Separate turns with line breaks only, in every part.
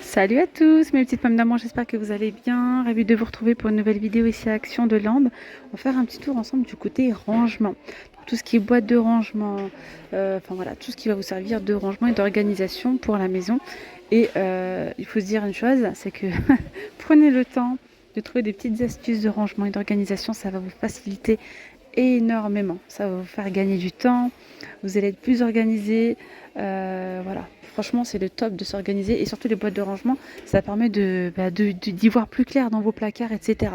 Salut à tous mes petites pommes d'amour, j'espère que vous allez bien. Ravie de vous retrouver pour une nouvelle vidéo ici à Action de Lambe. On va faire un petit tour ensemble du côté rangement. Tout ce qui est boîte de rangement, enfin voilà, tout ce qui va vous servir de rangement et d'organisation pour la maison. Et il faut se dire une chose, c'est que prenez le temps de trouver des petites astuces de rangement et d'organisation, ça va vous faciliter énormément. Ça va vous faire gagner du temps, vous allez être plus organisé. Voilà, franchement, c'est le top de s'organiser. Et surtout, les boîtes de rangement, ça permet d'y voir plus clair dans vos placards, etc.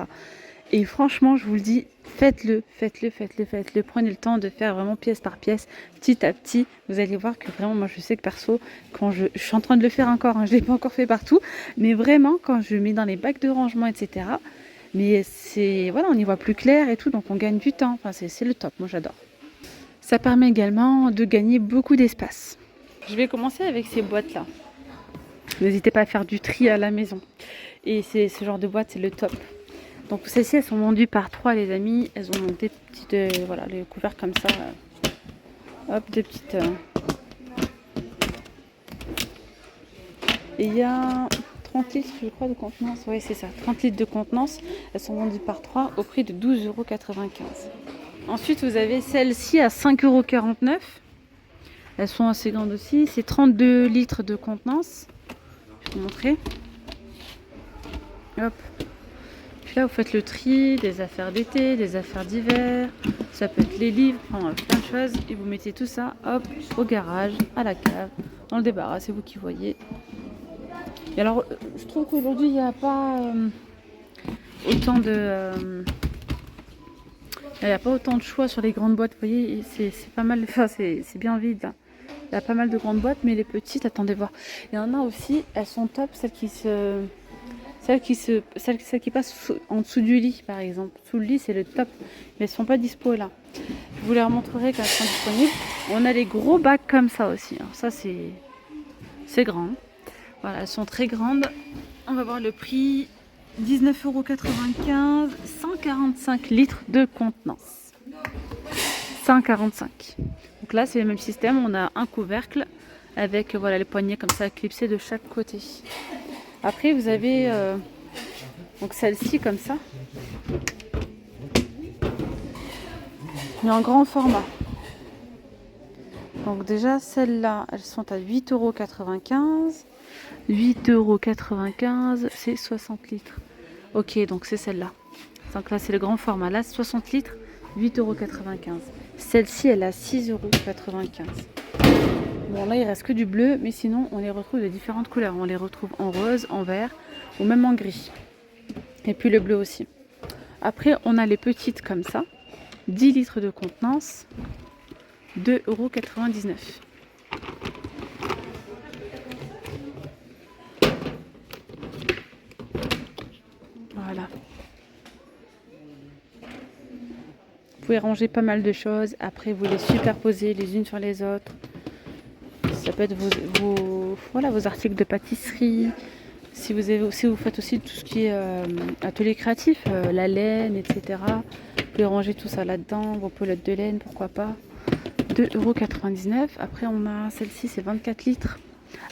Et franchement, je vous le dis, faites-le, faites-le, faites-le, faites-le. Prenez le temps de faire vraiment pièce par pièce, petit à petit. Vous allez voir que vraiment, moi, je sais que perso, quand je suis en train de le faire encore, hein, je ne l'ai pas encore fait partout, mais vraiment, quand je mets dans les bacs de rangement, etc., mais c'est, voilà, on y voit plus clair et tout, donc on gagne du temps. Enfin, c'est le top, moi j'adore. Ça permet également de gagner beaucoup d'espace. Je vais commencer avec ces boîtes-là. N'hésitez pas à faire du tri à la maison. Et ce genre de boîte, c'est le top. Donc celles-ci, elles sont vendues par 3 les amis. Elles ont des petites, voilà, les couverts comme ça. Hop, des petites. Et il y a 30 litres, je crois, de contenance. Oui, c'est ça, 30 litres de contenance. Elles sont vendues par 3 au prix de 12,95 €. Ensuite, vous avez celle-ci à 5,49 €. Elles sont assez grandes aussi. C'est 32 litres de contenance. Je vais vous montrer. Hop. Puis là, vous faites le tri des affaires d'été, des affaires d'hiver. Ça peut être les livres, enfin, plein de choses. Et vous mettez tout ça, hop, au garage, à la cave, dans le débarras. C'est vous qui voyez. Et alors, je trouve qu'aujourd'hui, il n'y a pas autant de... il n'y a pas autant de choix sur les grandes boîtes. Vous voyez, c'est pas mal. Enfin, c'est bien vide là. Il y a pas mal de grandes boîtes, mais les petites, attendez voir. Il y en a aussi, elles sont top, celles qui passent en dessous du lit, par exemple. Sous le lit, c'est le top, mais elles sont pas dispo là. Je vous les remontrerai quand elles seront disponibles. On a les gros bacs comme ça aussi. Alors ça, c'est grand. Voilà, elles sont très grandes. On va voir le prix. 19,95 €, 145 litres de contenance. 145. Donc là, c'est le même système. On a un couvercle avec voilà, les poignées comme ça clipsées de chaque côté. Après, vous avez donc celle-ci comme ça, mais en grand format. Donc déjà, celles-là, elles sont à 8,95 €. 8,95 €, c'est 60 litres. Ok, donc c'est celle-là. Donc là, c'est le grand format. Là, 60 litres, 8,95 €. Celle-ci, elle a 6,95 €. Bon, là, il reste que du bleu, mais sinon, on les retrouve de différentes couleurs. On les retrouve en rose, en vert ou même en gris. Et puis le bleu aussi. Après, on a les petites comme ça. 10 litres de contenance, 2,99 €. Voilà. Vous pouvez ranger pas mal de choses. Après, vous les superposez les unes sur les autres. Ça peut être voilà, vos articles de pâtisserie. Si vous faites aussi tout ce qui est atelier créatif, la laine, etc. Vous pouvez ranger tout ça là-dedans. Vos pelotes de laine, pourquoi pas. 2,99 €. Après, on a celle-ci, c'est 24 litres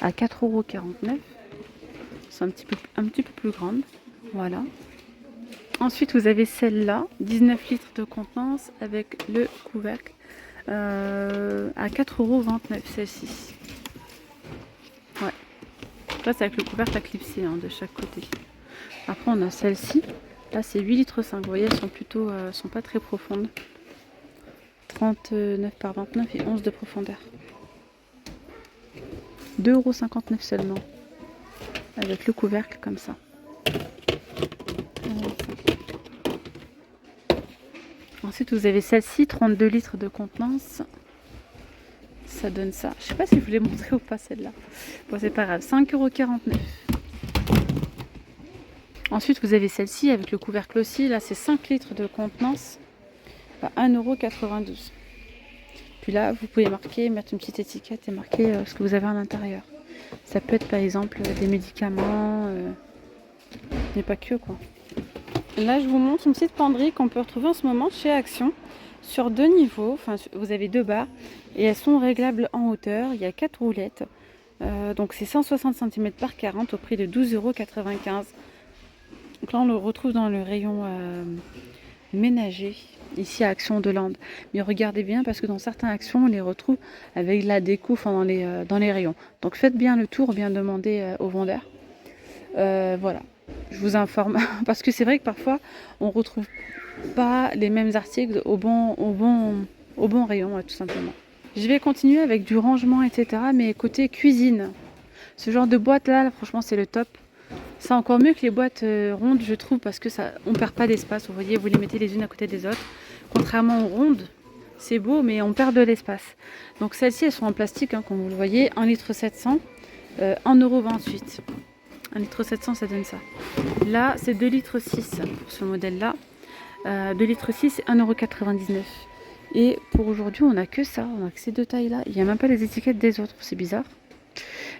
à 4,49 €. C'est un petit peu plus grande. Voilà. Ensuite, vous avez celle-là, 19 litres de contenance avec le couvercle à 4,29 € celle-ci. Ouais. Là, c'est avec le couvercle à clipser de chaque côté. Après, on a celle-ci. Là, c'est 8 litres 5. Vous voyez, elles sont plutôt, sont pas très profondes. 39 par 29 et 11 de profondeur. 2,59 € seulement. Avec le couvercle comme ça. Ensuite, vous avez celle-ci, 32 litres de contenance. Ça donne ça. Je sais pas si je vous l'ai montré ou pas celle-là. Bon, c'est pas grave. 5,49 €. Ensuite, vous avez celle-ci avec le couvercle aussi. Là, c'est 5 litres de contenance à 1,92 €. Puis là, vous pouvez mettre une petite étiquette et marquer ce que vous avez à l'intérieur. Ça peut être par exemple des médicaments, mais pas que quoi. Là, je vous montre une petite penderie qu'on peut retrouver en ce moment chez Action sur 2 niveaux. Enfin, vous avez 2 barres et elles sont réglables en hauteur. Il y a 4 roulettes. Donc c'est 160 cm par 40 au prix de 12,95 €. Donc là on le retrouve dans le rayon ménager, ici à Action de Land. Mais regardez bien parce que dans certaines actions on les retrouve avec de la déco dans les rayons. Donc faites bien le tour, bien demander aux vendeurs. Voilà, je vous informe parce que c'est vrai que parfois on retrouve pas les mêmes articles au bon rayon, tout simplement. Je vais continuer avec du rangement, etc. Mais côté cuisine, ce genre de boîte là, franchement, c'est le top. C'est encore mieux que les boîtes rondes, je trouve, parce que ça, on perd pas d'espace. Vous voyez, vous les mettez les unes à côté des autres. Contrairement aux rondes, c'est beau, mais on perd de l'espace. Donc celles-ci, elles sont en plastique, hein, comme vous le voyez, 1,7 litre, 1,28 €. 1,7 litre, ça donne ça. Là, c'est 2,6 litres pour ce modèle-là. 2,6 litres, c'est 1,99 €. Et pour aujourd'hui, on n'a que ça, on a que ces deux tailles-là. Il n'y a même pas les étiquettes des autres, c'est bizarre.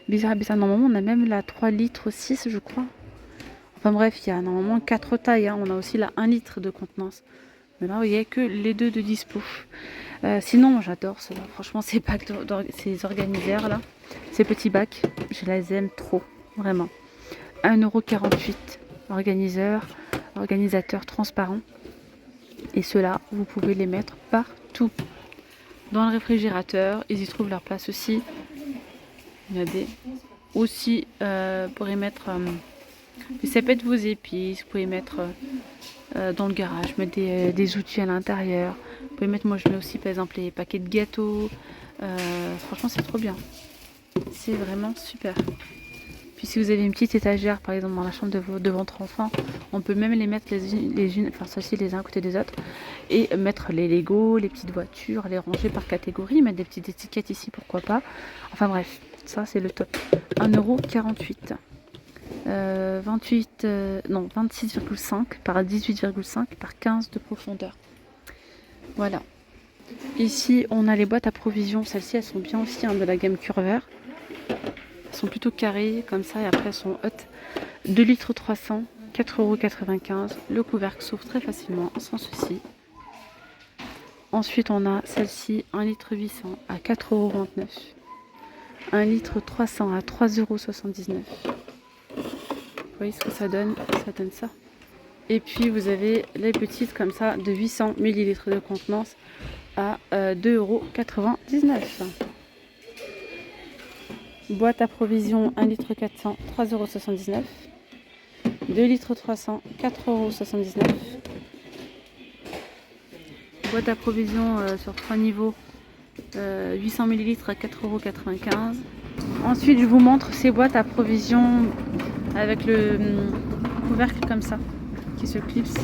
Bizarre. Normalement, on a même la 3 litres 6, je crois. Enfin bref, il y a normalement 4 tailles. Hein. On a aussi la 1 litre de contenance. Mais là, il n'y a que les deux de dispo. Sinon, j'adore cela. Franchement, ces bacs, ces organiseurs là, ces petits bacs, je les aime trop, vraiment. 1,48 €, organisateur transparent. Et ceux-là, vous pouvez les mettre partout. Dans le réfrigérateur, ils y trouvent leur place aussi. Regardez. Aussi, vous pourrez mettre des sapets de vos épices. Vous pouvez mettre dans le garage, mettre des outils à l'intérieur. Vous pouvez mettre, moi je mets aussi par exemple les paquets de gâteaux. Franchement, c'est trop bien. C'est vraiment super. Puis si vous avez une petite étagère, par exemple dans la chambre de votre enfant, on peut même les mettre celles-ci les uns à côté des autres, et mettre les Lego, les petites voitures, les ranger par catégorie, mettre des petites étiquettes ici, pourquoi pas. Enfin bref, ça c'est le top. 1,48 €. 26,5 par 18,5 par 15 de profondeur. Voilà. Ici, on a les boîtes à provisions. Celles-ci, elles sont bien aussi, hein, de la gamme Curver. Elles sont plutôt carrées comme ça et après elles sont hautes. 2 litres 300, 4,95 €. Le couvercle s'ouvre très facilement, sans souci. Ensuite, on a celle-ci, 1 litre 800 à 4,29 €. 1 litre 300 à 3,79 €. Vous voyez ce que ça donne? Ça donne ça. Et puis vous avez les petites comme ça de 800 ml de contenance à 2,99 €. Boîte à provision 1 litre 400, 3,79 €. 2 litres 300, 4,79 €. Boîte à provision sur 3 niveaux, 800 ml à 4,95 €. Ensuite, je vous montre ces boîtes à provision avec le couvercle comme ça, qui se clipse.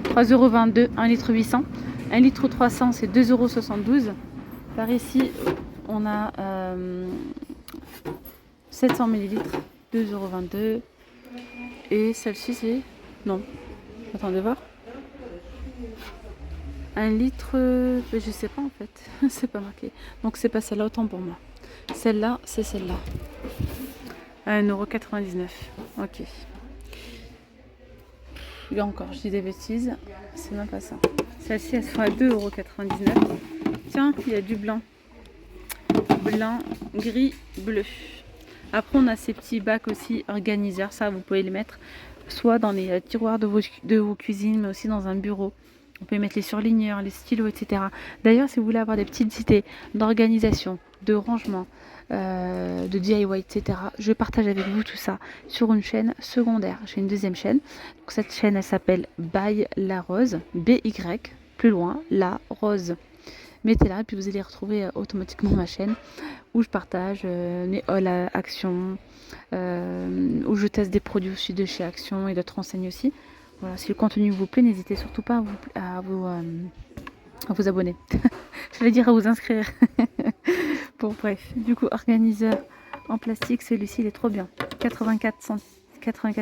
3,22 €, 1 litre 800. 1 litre 300, c'est 2,72 €. Par ici, on a 700 ml, 2,22 €. Et celle-ci, c'est... Non. Attendez voir. 1 litre... je sais pas en fait. C'est pas marqué. Donc c'est pas celle-là, autant pour moi. Celle-là, c'est celle-là. À 1,99 €. Ok. Là encore, je dis des bêtises. C'est même pas ça. Celle-ci, elle soit à 2,99 €. Tiens, il y a du blanc. Blanc, gris, bleu. Après, on a ces petits bacs aussi organiseurs. Ça, vous pouvez les mettre soit dans les tiroirs de vos cuisines, mais aussi dans un bureau. On peut mettre les surligneurs, les stylos, etc. D'ailleurs, si vous voulez avoir des petites idées d'organisation, de rangement, de DIY, etc., je partage avec vous tout ça sur une chaîne secondaire. J'ai une deuxième chaîne. Donc, cette chaîne, elle s'appelle By La Rose, BY, plus loin, La Rose. Mettez-la et puis vous allez retrouver automatiquement ma chaîne où je partage mes hauls à Action, où je teste des produits aussi de chez Action et d'autres renseignes aussi. Voilà, si le contenu vous plaît, n'hésitez surtout pas à vous abonner. Je vais dire à vous inscrire. Bon, bref, du coup, organiseur en plastique, celui-ci il est trop bien. 84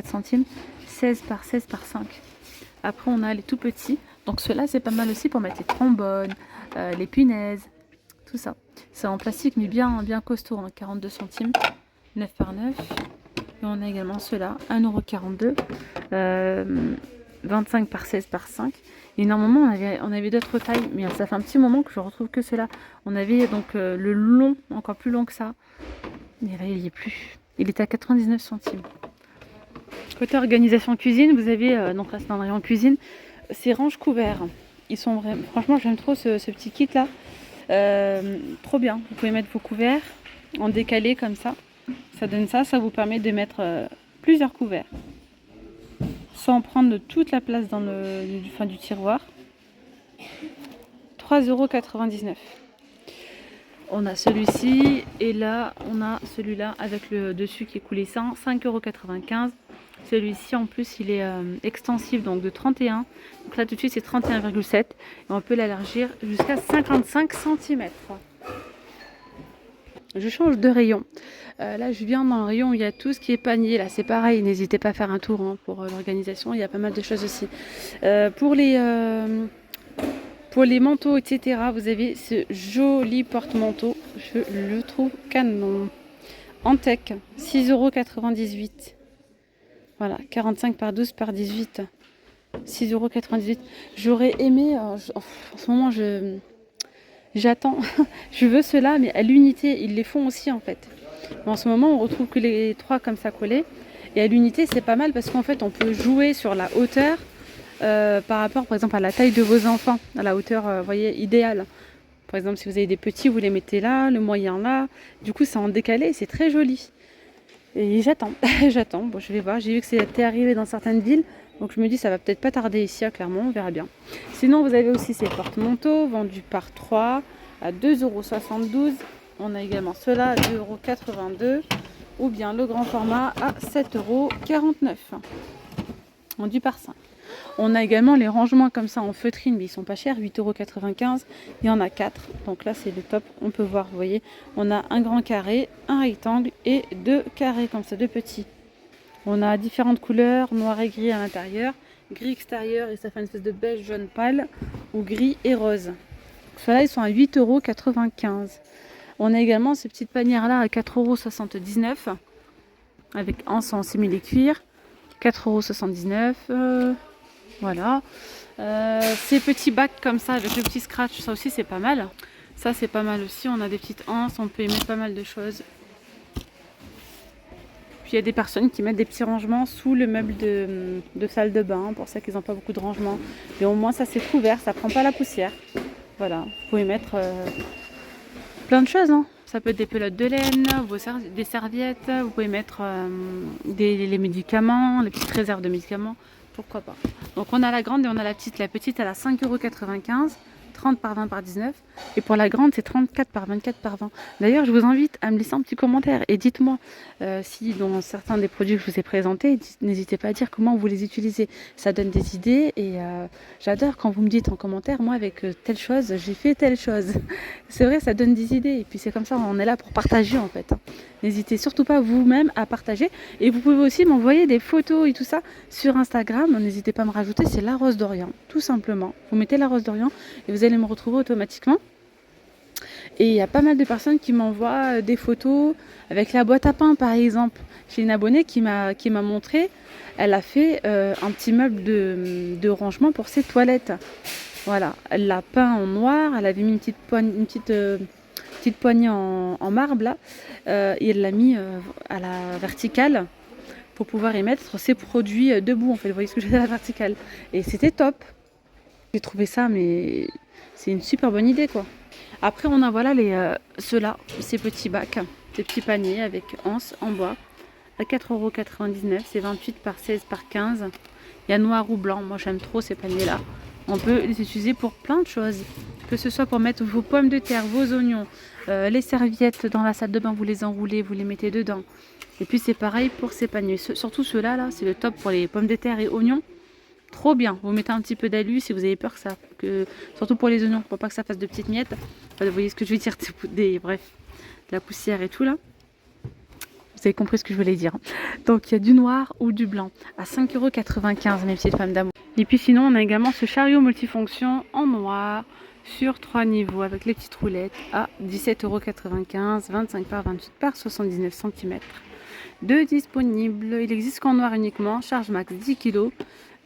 centimes, 16 par 16 par 5. Après, on a les tout petits. Donc, ceux-là, c'est pas mal aussi pour mettre les trombones, les punaises, tout ça. C'est en plastique, mais bien costaud, hein, 42 centimes, 9 par 9. Et on a également ceux-là, 1,42 €. 25 par 16 par 5. Et normalement, on avait d'autres tailles, mais ça fait un petit moment que je retrouve que cela. On avait donc le long, encore plus long que ça. Mais là, il n'y est plus. Il est à 99 centimes. Côté organisation cuisine, vous avez, donc là c'est un rayon cuisine, ces ranges couverts. Ils sont vraiment, franchement, j'aime trop ce petit kit là. Trop bien. Vous pouvez mettre vos couverts en décalé comme ça. Ça donne ça, ça vous permet de mettre plusieurs couverts sans prendre toute la place dans du tiroir. 3,99 €. On a celui-ci et là on a celui-là avec le dessus qui est coulé 5,95 €. Celui-ci en plus il est extensif donc de 31. Donc là tout de suite c'est 31,7 et on peut l'élargir jusqu'à 55 cm. Je change de rayon. Là je viens dans le rayon où il y a tout ce qui est panier. Là c'est pareil, n'hésitez pas à faire un tour hein, pour l'organisation. Il y a pas mal de choses aussi. Pour les manteaux, etc., vous avez ce joli porte-manteau. Je le trouve canon. En tech, 6,98 €. Voilà, 45 par 12 par 18. 6,98 €. J'aurais aimé, en ce moment, j'attends. Je veux cela, mais à l'unité, ils les font aussi en fait. Mais en ce moment, on retrouve que les trois comme ça collés. Et à l'unité, c'est pas mal parce qu'en fait, on peut jouer sur la hauteur. Par rapport par exemple à la taille de vos enfants, à la hauteur voyez, idéale. Par exemple si vous avez des petits, vous les mettez là, le moyen là. Du coup c'est en décalé, c'est très joli. Et j'attends, j'attends. Bon, je vais voir, j'ai vu que c'était arrivé dans certaines villes. Donc je me dis ça va peut-être pas tarder ici à Clermont, on verra bien. Sinon vous avez aussi ces porte-manteaux vendus par 3 à 2,72 €. On a également ceux-là à 2,82 € ou bien le grand format à 7,49 €. Vendu par 5. On a également les rangements comme ça en feutrine, mais ils sont pas chers, 8,95 €. Il y en a 4. Donc là, c'est le top. On peut voir, vous voyez, on a un grand carré, un rectangle et deux carrés comme ça, deux petits. On a différentes couleurs, noir et gris à l'intérieur, gris extérieur et ça fait une espèce de beige jaune pâle ou gris et rose. Ceux-là, ils sont à 8,95 €. On a également ces petites panières-là à 4,79 € avec anse en simili-cuir. 4,79 €. Voilà. Ces petits bacs comme ça avec le petit scratch, ça aussi c'est pas mal. Ça c'est pas mal aussi. On a des petites anses, on peut y mettre pas mal de choses. Puis il y a des personnes qui mettent des petits rangements sous le meuble de salle de bain pour ça qu'ils n'ont pas beaucoup de rangements. Et au moins ça c'est couvert, ça prend pas la poussière. Voilà. Vous pouvez mettre plein de choses. Hein. Ça peut être des pelotes de laine, des serviettes, vous pouvez mettre les médicaments, les petites réserves de médicaments, pourquoi pas. Donc on a la grande et on a la petite. La petite elle a 5,95 €, 30 par 20 par 19. Et pour la grande c'est 34 par 24 par 20. D'ailleurs je vous invite à me laisser un petit commentaire et dites-moi si dans certains des produits que je vous ai présentés, n'hésitez pas à dire comment vous les utilisez. Ça donne des idées et j'adore quand vous me dites en commentaire, moi avec telle chose, j'ai fait telle chose. C'est vrai, ça donne des idées et puis c'est comme ça, on est là pour partager en fait. N'hésitez surtout pas vous-même à partager et vous pouvez aussi m'envoyer des photos et tout ça sur Instagram. N'hésitez pas à me rajouter, c'est la Rose d'Orient, tout simplement. Vous mettez la Rose d'Orient et vous allez me retrouver automatiquement. Et il y a pas mal de personnes qui m'envoient des photos avec la boîte à pain par exemple. J'ai une abonnée qui m'a montré, elle a fait un petit meuble de rangement pour ses toilettes. Voilà, elle l'a peint en noir, elle avait mis une petite poignée en marbre là, et elle l'a mis à la verticale pour pouvoir y mettre ses produits debout en fait. Vous voyez ce que j'ai dit à la verticale. Et c'était top. J'ai trouvé ça, mais c'est une super bonne idée quoi. Après on a voilà ceux-là, ces petits bacs, ces petits paniers avec anse en bois à 4,99 €, c'est 28 par 16 par 15. Il y a noir ou blanc, moi j'aime trop ces paniers là. On peut les utiliser pour plein de choses, que ce soit pour mettre vos pommes de terre, vos oignons, les serviettes dans la salle de bain, vous les enroulez, vous les mettez dedans. Et puis c'est pareil pour ces paniers, surtout ceux-là, là, c'est le top pour les pommes de terre et oignons. Trop bien, vous mettez un petit peu d'alu si vous avez peur surtout pour les oignons, pour pas que ça fasse de petites miettes. Enfin, vous voyez ce que je veux dire, bref, de la poussière et tout là. Vous avez compris ce que je voulais dire. Donc il y a du noir ou du blanc à 5,95 € mes petites femmes d'amour. Et puis sinon on a également ce chariot multifonction en noir sur 3 niveaux avec les petites roulettes à 17,95 €, 25 par 28 par 79 cm. De disponible, il existe qu'en noir uniquement, charge max 10 kg,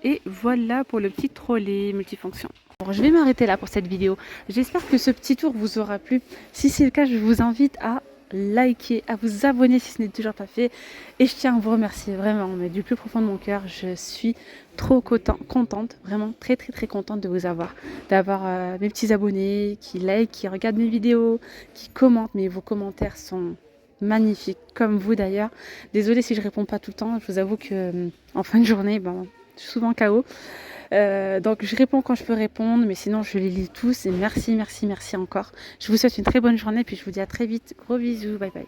Et voilà pour le petit trolley multifonction. Bon, je vais m'arrêter là pour cette vidéo. J'espère que ce petit tour vous aura plu. Si c'est le cas, je vous invite à liker, à vous abonner si ce n'est toujours pas fait. Et je tiens à vous remercier vraiment, mais du plus profond de mon cœur. Je suis trop contente, vraiment très contente de vous avoir, d'avoir mes petits abonnés qui like, qui regardent mes vidéos, qui commentent. Mais vos commentaires sont magnifiques, comme vous d'ailleurs. Désolée si je réponds pas tout le temps. Je vous avoue que en fin de journée, bon, je suis souvent KO. Donc je réponds quand je peux répondre, mais sinon je les lis tous et merci encore. Je vous souhaite une très bonne journée puis je vous dis à très vite. Gros bisous, bye bye.